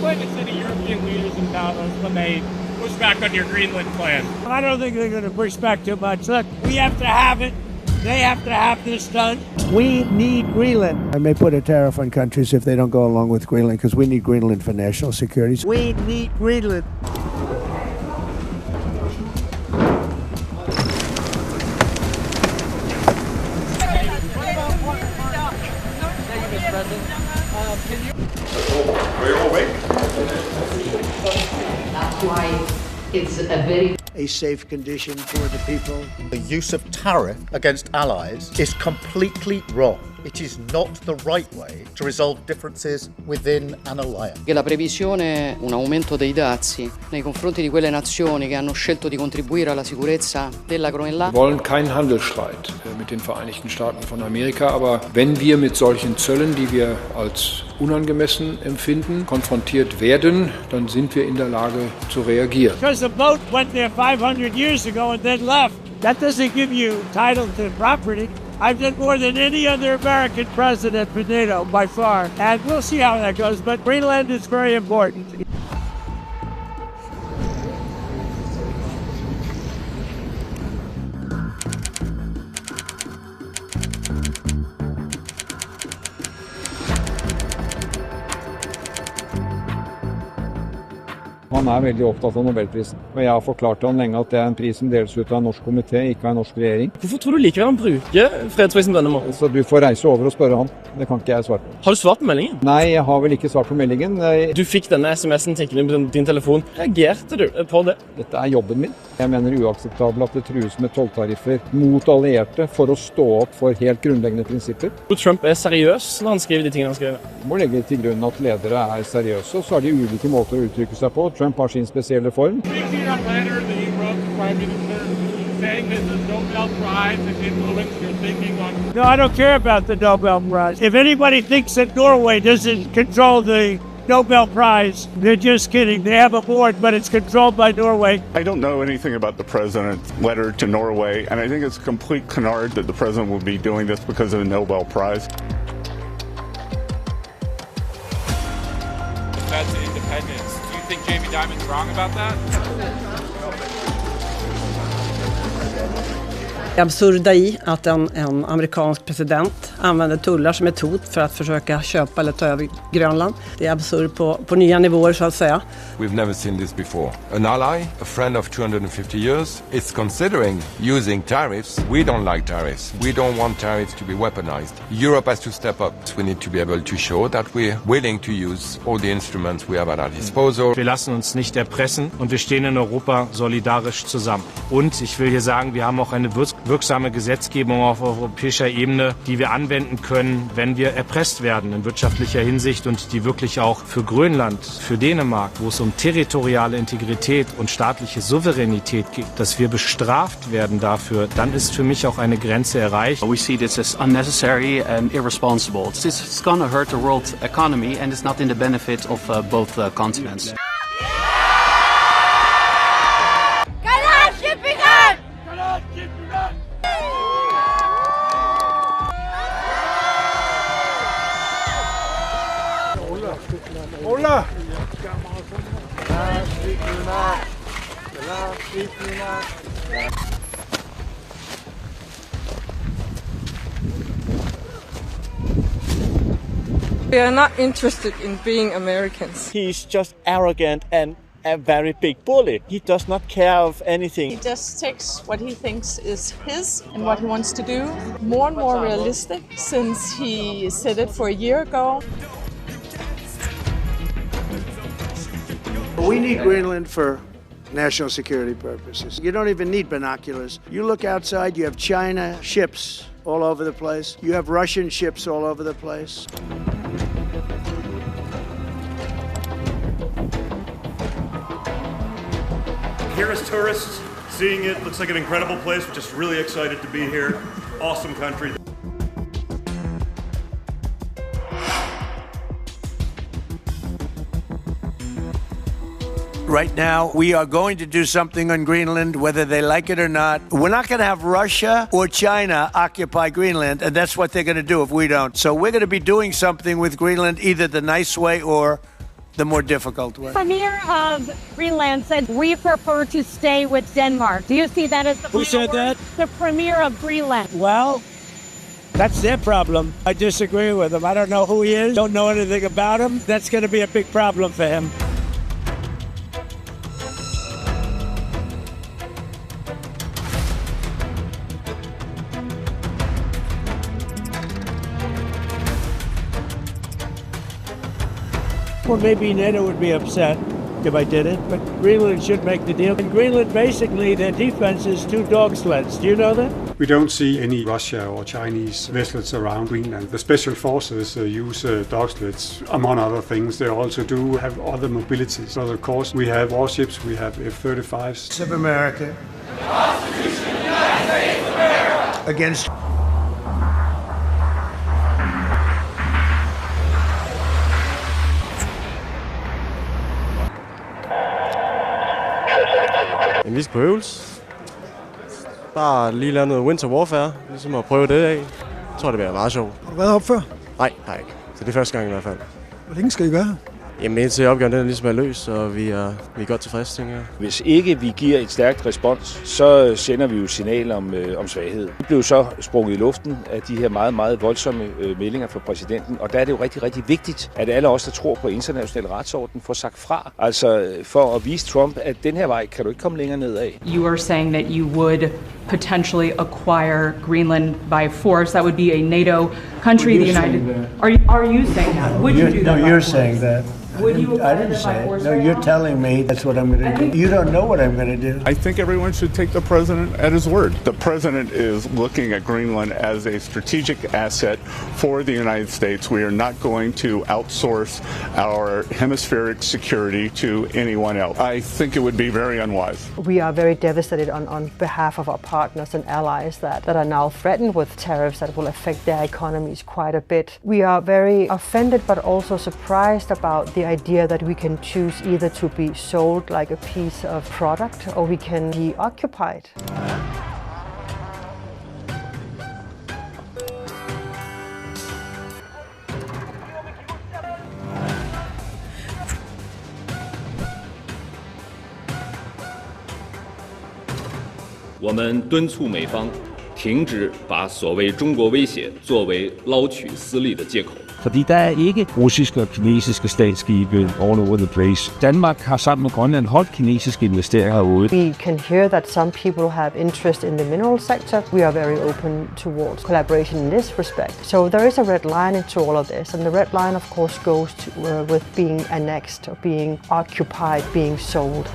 quite a set of European leaders in Davos when they push back on your Greenland plan? I don't think they're going to push back too much. Look, we have to have it. They have to have this done. We need Greenland. I may put a tariff on countries if they don't go along with Greenland, because we need Greenland for national security. We need Greenland. Are you awake? That's why it's a safe condition for the people. The use of tariff against allies is completely wrong. It is not the right way to resolve differences within an alliance. Che la previsione è un aumento dei dazi nei confronti di quelle nazioni che hanno scelto di contribuire alla sicurezza della Groenland. Wir wollen keinen Handelsstreit mit den Vereinigten Staaten von Amerika, aber wenn wir mit solchen Zöllen, die wir als unangemessen empfinden, konfrontiert werden, dann sind wir in der Lage zu reagieren. Because the boat went there 500 years ago and then left. That doesn't give you title to property. I've done more than any other American president for NATO by far. And we'll see how that goes. But Greenland is very important. Han veldig opptatt av Nobelprisen, og jeg har forklart han lenge at det en pris som deles ut av en norsk komité, ikke av en norsk regjering. Hvorfor tror du likevel han bruker fredsprisen på denne måten? Så du får reise over og spørre han. Det kan ikke jeg svare på. Har du svart på meldingen? Nei, jeg har vel ikke svart på meldingen. Du fikk denne SMS-en tikkende på din telefon. Reagerte du på det? Dette jobben min. Jeg mener uakseptabelt at det trues med tolltariffer mot allierte for å stå opp for helt grunnleggende prinsipper. Trump seriøs når han skriver de tingene han skriver? Må legge til grunn at ledere seriøse, og så har de ulike måter å uttrykke seg på. Trump har sin spesielle form. No, I don't care about the Nobel Prize. If anybody thinks that Norway doesn't control the Nobel Prize, they're just kidding. They have a board, but it's controlled by Norway. I don't know anything about the president's letter to Norway, and I think it's a complete canard that the president will be doing this because of the Nobel Prize. That's independence. Do you think Jamie Dimon's wrong about that? Det absurda i att en amerikansk president använder tullar som ett hot för att försöka köpa eller ta över Grönland. Det är absurt på nya nivåer så att säga. We've never seen this before. An ally, a friend of 250 years, is considering using tariffs. We don't like tariffs. We don't want tariffs to be weaponized. Europe has to step up. We need to be able to show that we're willing to use all the instruments we have at our disposal. Wir lassen uns nicht erpressen und wir stehen in Europa solidarisch zusammen. Und ich will hier sagen, wir haben auch eine wirksame Gesetzgebung auf europäischer Ebene, die wir anwenden können, wenn wir erpresst werden in wirtschaftlicher Hinsicht und die wirklich auch für Grönland, für Dänemark, wo es um territoriale Integrität und staatliche Souveränität geht, dass wir bestraft werden dafür, dann ist für mich auch eine Grenze erreicht. We see this as unnecessary and irresponsible. This is going to hurt the world economy and it's not in the benefit of both continents. Hola! We are not interested in being Americans. He's just arrogant and a very big bully. He does not care of anything. He just takes what he thinks is his and what he wants to do. More and more realistic since he said it for a year ago. We need Greenland for national security purposes. You don't even need binoculars. You look outside, you have China ships all over the place. You have Russian ships all over the place. Here as tourists, seeing it looks like an incredible place. We're just really excited to be here. Awesome country. Right now, we are going to do something on Greenland, whether they like it or not. We're not going to have Russia or China occupy Greenland, and that's what they're going to do if we don't. So we're going to be doing something with Greenland, either the nice way or the more difficult way. Premier of Greenland said we prefer to stay with Denmark. Do you see that as the Who said that? The Premier of Greenland. Well, that's their problem. I disagree with him. I don't know who he is, don't know anything about him. That's going to be a big problem for him. Well, maybe NATO would be upset if I did it, but Greenland should make the deal. In Greenland, basically, their defense is 2 dog sleds. Do you know that? We don't see any Russia or Chinese vessels around Greenland. The special forces use dog sleds, among other things. They also do have other mobilities. So, of course, we have warships, we have F-35s. Of America. The Constitution of the United States of America. Against. Jamen, vi skal på øvelse. Bare lige lave noget winter warfare, ligesom at prøve det af. Jeg tror, det bliver meget sjovt. Har du været op før? Nej, har jeg ikke. Så det er første gang i hvert fald. Hvor længe skal I være? Jamen, indtil opgaven den ligesom er løs, og vi er godt tilfredse, tænker jeg. Hvis ikke vi giver et stærkt respons, så sender vi jo signal om svaghed. Det blev så sprunget i luften af de her meget, meget voldsomme meldinger fra præsidenten, og der er det jo rigtig, rigtig vigtigt, at alle os, der tror på international retsorden, får sagt fra. Altså for at vise Trump, at den her vej kan du ikke komme længere nedad. You are saying that you would potentially acquire Greenland by force. That would be a NATO country. The United. Are you saying that? Would you do that? No, you're saying that. Would you I didn't say it. No, you're telling me that's what I'm going to do. You don't know what I'm going to do. I think everyone should take the president at his word. The president is looking at Greenland as a strategic asset for the United States. We are not going to outsource our hemispheric security to anyone else. I think it would be very unwise. We are very devastated on behalf of our partners and allies that are now threatened with tariffs that will affect their economies quite a bit. We are very offended but also surprised about the idea that we can choose either to be sold like a piece of product or we can be occupied.我们敦促美方停止把所谓中国威胁作为捞取私利的借口。 Fordi der er ikke russiske og kinesiske statsskibe all over the place. Danmark har sammen med Grønland holdt kinesiske investeringer ude. We can hear that some people have interest in the mineral sector. We are very open towards collaboration in this respect. So there is a red line into all of this, and the red line of course goes to, with being annexed or being occupied, being sold.